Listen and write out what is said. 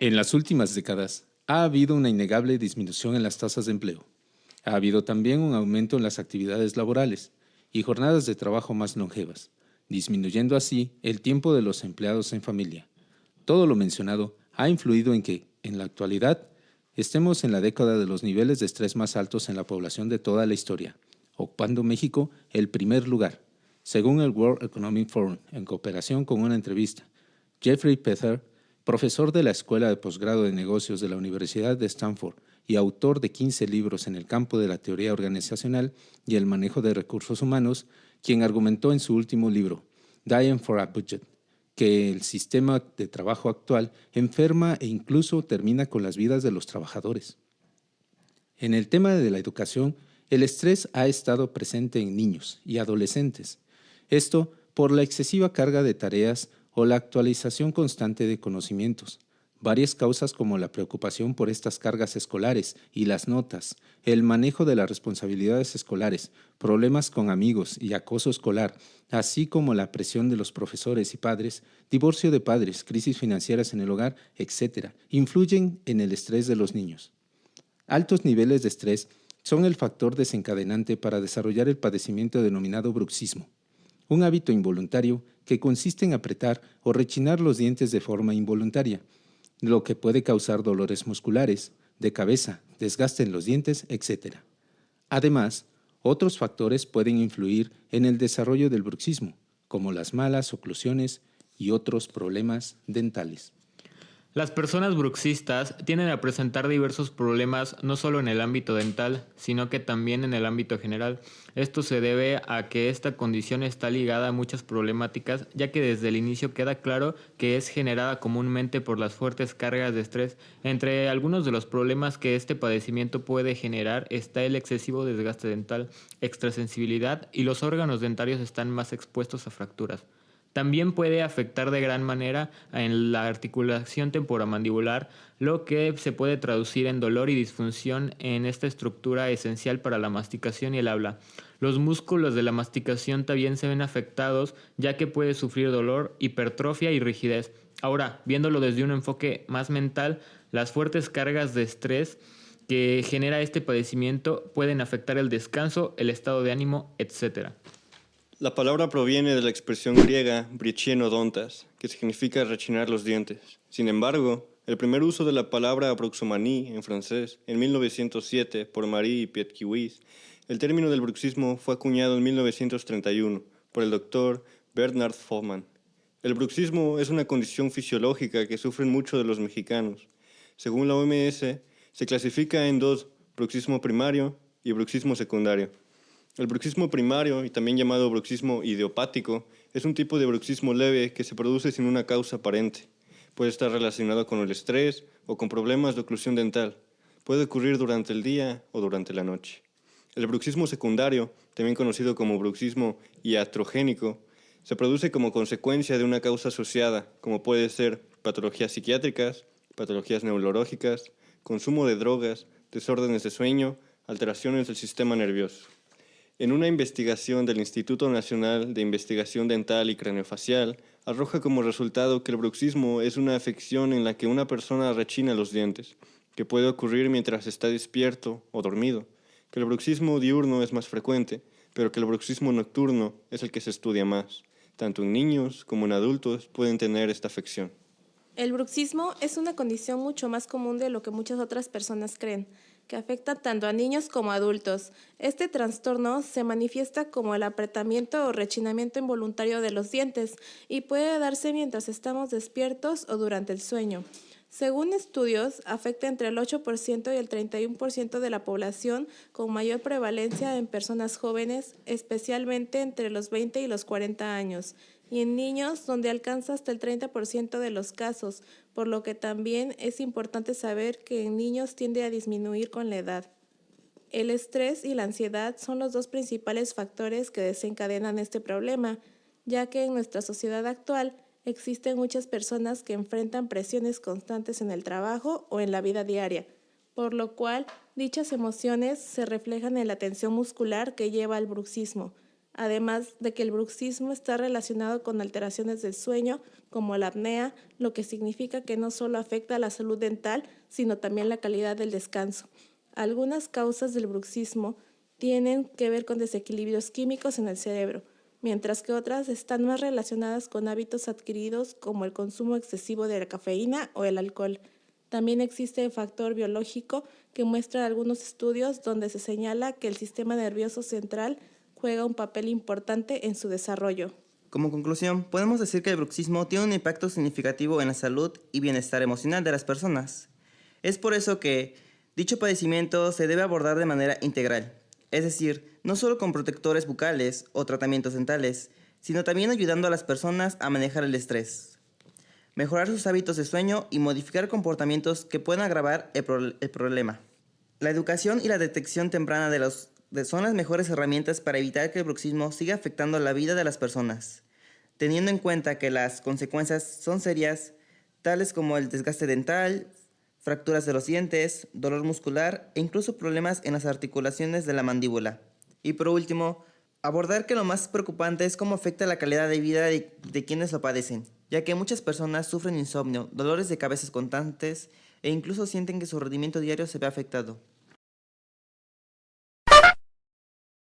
En las últimas décadas, ha habido una innegable disminución en las tasas de empleo. Ha habido también un aumento en las actividades laborales y jornadas de trabajo más longevas, disminuyendo así el tiempo de los empleados en familia. Todo lo mencionado ha influido en que, en la actualidad, estemos en la década de los niveles de estrés más altos en la población de toda la historia, ocupando México el primer lugar, según el World Economic Forum, en cooperación con una entrevista. Jeffrey Pether, profesor de la Escuela de Posgrado de Negocios de la Universidad de Stanford y autor de 15 libros en el campo de la teoría organizacional y el manejo de recursos humanos, quien argumentó en su último libro, Dying for a Budget, que el sistema de trabajo actual enferma e incluso termina con las vidas de los trabajadores. En el tema de la educación, el estrés ha estado presente en niños y adolescentes. Esto por la excesiva carga de tareas o la actualización constante de conocimientos. Varias causas como la preocupación por estas cargas escolares y las notas, el manejo de las responsabilidades escolares, problemas con amigos y acoso escolar, así como la presión de los profesores y padres, divorcio de padres, crisis financieras en el hogar, etc., influyen en el estrés de los niños. Altos niveles de estrés son el factor desencadenante para desarrollar el padecimiento denominado bruxismo, un hábito involuntario que consiste en apretar o rechinar los dientes de forma involuntaria, lo que puede causar dolores musculares, de cabeza, desgaste en los dientes, etc. Además, otros factores pueden influir en el desarrollo del bruxismo, como las malas oclusiones y otros problemas dentales. Las personas bruxistas tienden a presentar diversos problemas no solo en el ámbito dental, sino que también en el ámbito general. Esto se debe a que esta condición está ligada a muchas problemáticas, ya que desde el inicio queda claro que es generada comúnmente por las fuertes cargas de estrés. Entre algunos de los problemas que este padecimiento puede generar está el excesivo desgaste dental, extrasensibilidad y los órganos dentarios están más expuestos a fracturas. También puede afectar de gran manera en la articulación temporomandibular, lo que se puede traducir en dolor y disfunción en esta estructura esencial para la masticación y el habla. Los músculos de la masticación también se ven afectados, ya que puede sufrir dolor, hipertrofia y rigidez. Ahora, viéndolo desde un enfoque más mental, las fuertes cargas de estrés que genera este padecimiento pueden afectar el descanso, el estado de ánimo, etc. La palabra proviene de la expresión griega brichienodontas, que significa rechinar los dientes. Sin embargo, el primer uso de la palabra bruxomanie en francés, en 1907, por Marie Pietkiewicz, el término del bruxismo fue acuñado en 1931 por el doctor Bernard Hoffmann. El bruxismo es una condición fisiológica que sufren muchos de los mexicanos. Según la OMS, se clasifica en dos, bruxismo primario y bruxismo secundario. El bruxismo primario, y también llamado bruxismo idiopático, es un tipo de bruxismo leve que se produce sin una causa aparente. Puede estar relacionado con el estrés o con problemas de oclusión dental. Puede ocurrir durante el día o durante la noche. El bruxismo secundario, también conocido como bruxismo iatrogénico, se produce como consecuencia de una causa asociada, como puede ser patologías psiquiátricas, patologías neurológicas, consumo de drogas, desórdenes de sueño, alteraciones del sistema nervioso. En una investigación del Instituto Nacional de Investigación Dental y Craneofacial, arroja como resultado que el bruxismo es una afección en la que una persona rechina los dientes, que puede ocurrir mientras está despierto o dormido, que el bruxismo diurno es más frecuente, pero que el bruxismo nocturno es el que se estudia más. Tanto en niños como en adultos pueden tener esta afección. El bruxismo es una condición mucho más común de lo que muchas otras personas creen, que afecta tanto a niños como a adultos. Este trastorno se manifiesta como el apretamiento o rechinamiento involuntario de los dientes y puede darse mientras estamos despiertos o durante el sueño. Según estudios, afecta entre el 8% y el 31% de la población, con mayor prevalencia en personas jóvenes, especialmente entre los 20 y los 40 años, y en niños, donde alcanza hasta el 30% de los casos, por lo que también es importante saber que en niños tiende a disminuir con la edad. El estrés y la ansiedad son los dos principales factores que desencadenan este problema, ya que en nuestra sociedad actual existen muchas personas que enfrentan presiones constantes en el trabajo o en la vida diaria, por lo cual dichas emociones se reflejan en la tensión muscular que lleva al bruxismo. además de que el bruxismo está relacionado con alteraciones del sueño, como la apnea, lo que significa que no solo afecta a la salud dental, sino también la calidad del descanso. Algunas causas del bruxismo tienen que ver con desequilibrios químicos en el cerebro, mientras que otras están más relacionadas con hábitos adquiridos como el consumo excesivo de la cafeína o el alcohol. También existe el factor biológico que muestra algunos estudios donde se señala que el sistema nervioso central juega un papel importante en su desarrollo. Como conclusión, podemos decir que el bruxismo tiene un impacto significativo en la salud y bienestar emocional de las personas. Es por eso que dicho padecimiento se debe abordar de manera integral, es decir, no solo con protectores bucales o tratamientos dentales, sino también ayudando a las personas a manejar el estrés, mejorar sus hábitos de sueño y modificar comportamientos que puedan agravar el problema. La educación y la detección temprana son las mejores herramientas para evitar que el bruxismo siga afectando la vida de las personas, teniendo en cuenta que las consecuencias son serias, tales como el desgaste dental, fracturas de los dientes, dolor muscular e incluso problemas en las articulaciones de la mandíbula. Y por último, abordar que lo más preocupante es cómo afecta la calidad de vida de quienes lo padecen, ya que muchas personas sufren insomnio, dolores de cabeza constantes e incluso sienten que su rendimiento diario se ve afectado.